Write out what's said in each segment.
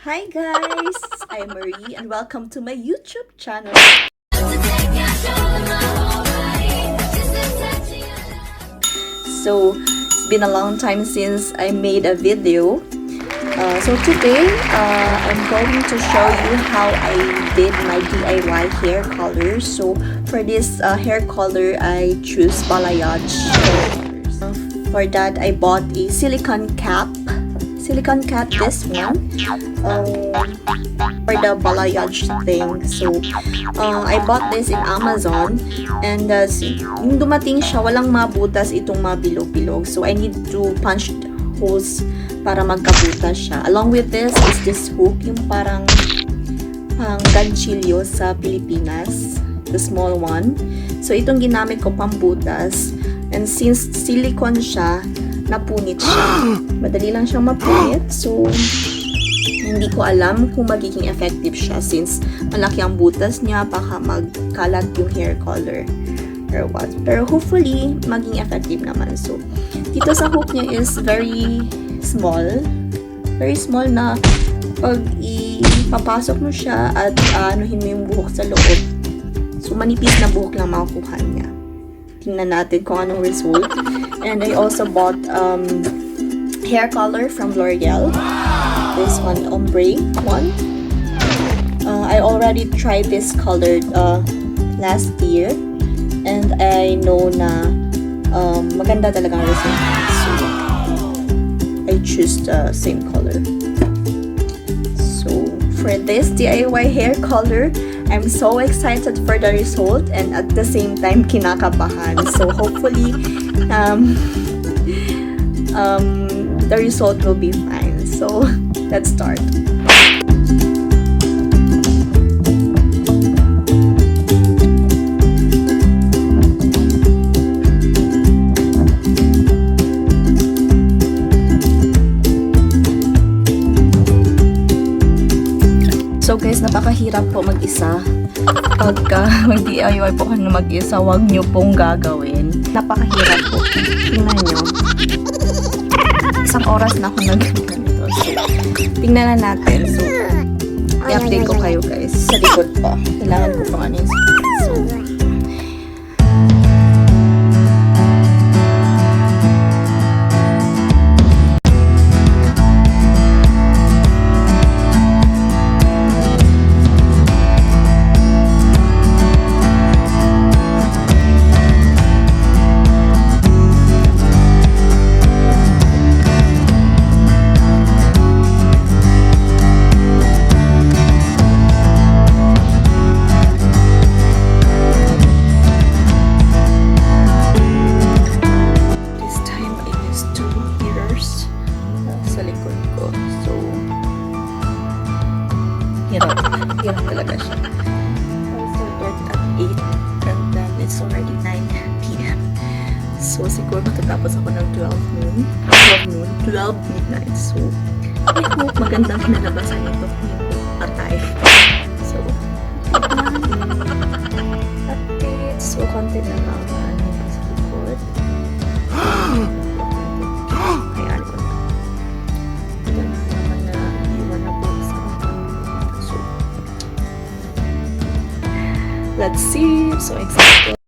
Hi guys, I'm Marie and welcome to my YouTube channel. So, it's been a long time since I made a video. So today, I'm going to show you how I did my DIY hair color. So for this hair color, I choose Balayage. For that, I bought a silicone cap. This one. For the balayage thing. So, I bought this in Amazon. And yung dumating siya, walang mabutas itong mabilog-bilog. So, I need to punch holes para magkabutas siya. Along with this is this hook, yung parang pang ganchilyo sa Pilipinas. The small one. So, itong ginamit ko pambutas. And since silicone siya, napunit siya. Madali lang siyang mapunit. So, hindi ko alam kung magiging effective siya since malaki ang butas niya, baka magkalat yung hair color or what. Pero hopefully, maging effective naman. So, dito sa hook niya is very small. Very small na pag ipapasok mo siya at anuhin mo yung buhok sa loob. So, manipis na buhok lang makukuha niya. Tingnan natin kung anong result. And I also bought hair color from Loreal. This one, Ombre one. I already tried this color last year. And I know na maganda talagang result. So, I choose the same color. So, for this DIY hair color, I'm so excited for the result and at the same time kinakabahan. So hopefully the result will be fine. So let's start. So guys, napakahirap po mag-isa. Pagka mag-DIY po kayo mag-isa, huwag nyo pong gagawin. Napakahirap po. Tingnan nyo. Isang oras na ako nag-ganito. So, tingnan na natin. So, i-update ko kayo guys. Sa likod pa. Kailangan ko pang ano yung so, hirap talaga siya. I started at 8 and then it's already 9 p.m. So, siguro matatapos ako ng 12 midnight. So, I hope magandang kinalabasan ito yung atay. So, updates. So, konti na lang sa likod. Ayan ko na. Ito na naman na iwan na po sa so, let's see. I'm so excited.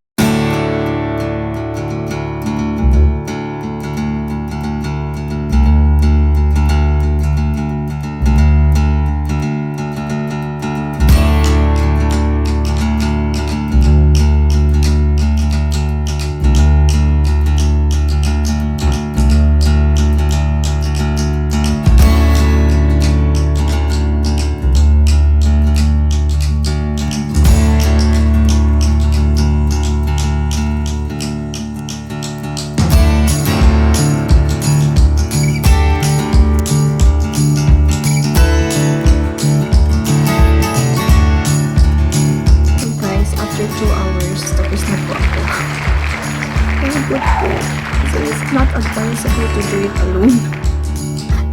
So it's not advisable to do it alone.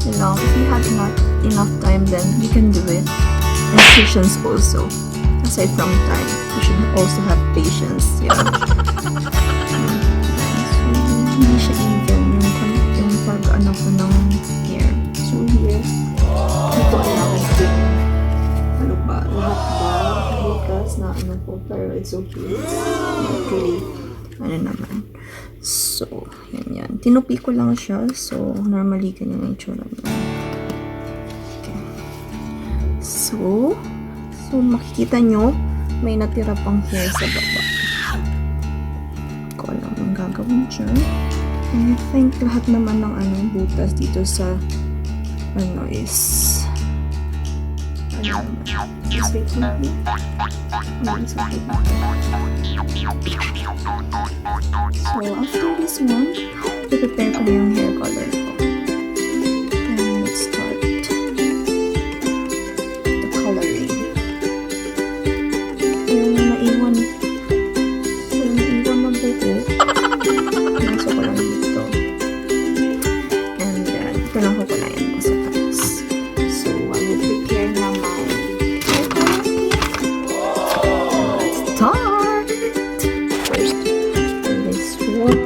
You know, if you have not enough time, then you can do it. And patience also. Aside from time, you should also have patience. Yeah. So, hindi siya even yung pag ano ko ng hair. So here, ito kailangan lahat ba butas na ano po, pero it's okay. Actually, ano naman. So, yan. Tinupi ko lang siya. So, normally, ganyan ang itsura niya. Okay. So, makikita nyo, may natira pang hair sa baba. Ko alam ang gagawin dyan. And I think lahat naman ng butas dito sa is just wait for me. So after this one, prepare ko na yung hair color ko. And let's start the coloring. Yung naiwan na buko, naso ko lang dito. And ito lang ko kulayan ko sa taas. So I will prepare na my hair color. Let's start! First, this one.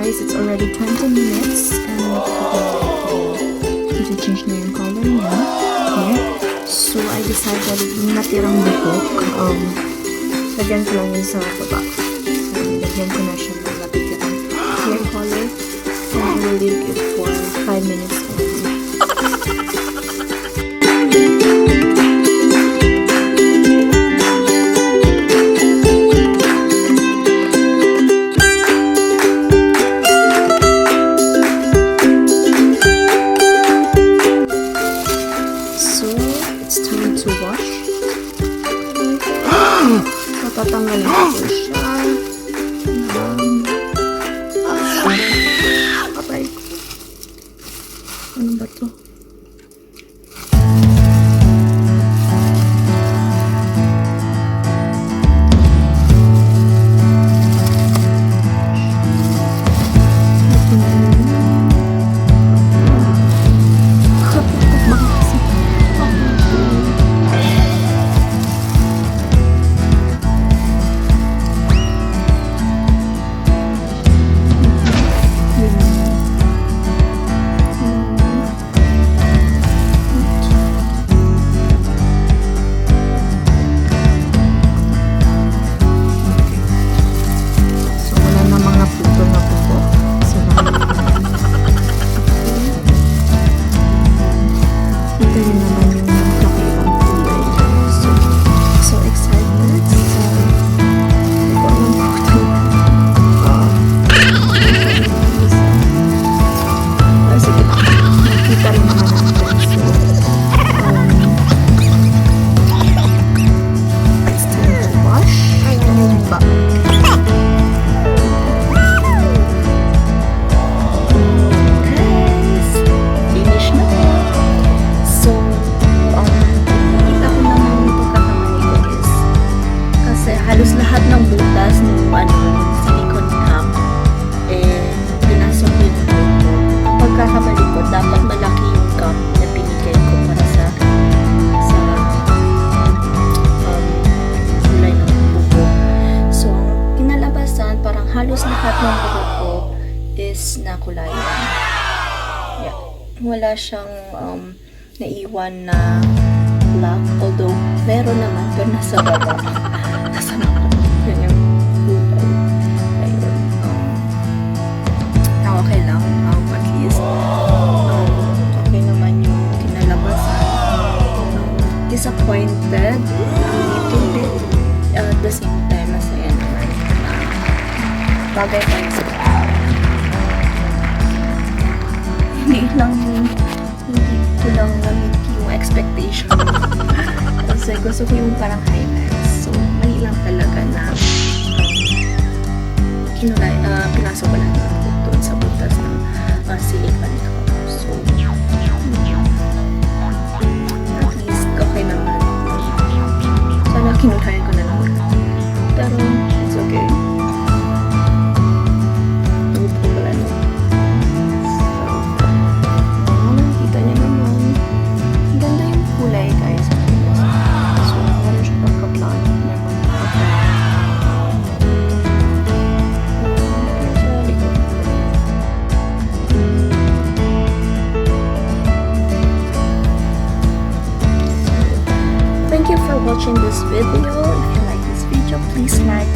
It's already 20 minutes and to change na yung color niya. Okay. So, I decided yung natirang buhok, lagyan ko lang yun sa baba. So, lagyan ko na siya ng natirang hair color and I will leave it for 5 minutes only. Tatanggalin ko siya. Patay ko. Ano ba to? halos lahat ng butas ng silicone cap pinasok yung buto. Pagkakamali ko, dapat malaki yung cap na binigay ko para sa kulay ng buko. So, kinalabasan, parang halos lahat ng buko ko is nakulayan. Yeah. Wala siyang naiwan na black, although meron naman pero nasa baba. Nasa baba. Yan yung kulay. Ayun. Okay lang. At least disappointed, little bit, at the same time, masaya naman na bagay pa rin sa hindi ko lang na-meet yung expectation. Kasi gusto ko yung parang highlights. So, mali lang talaga na pinasok ko lang doon sa butas ng silicone ko. So, at least okay naman. Sana kinukaya ko na lang. Pero, it's okay. Tupo pala no. So, nakita niyo naman. Ang ganda yung kulay guys. So, meron siya pagka-plan. Thank you for watching this video. If you like this video, please like,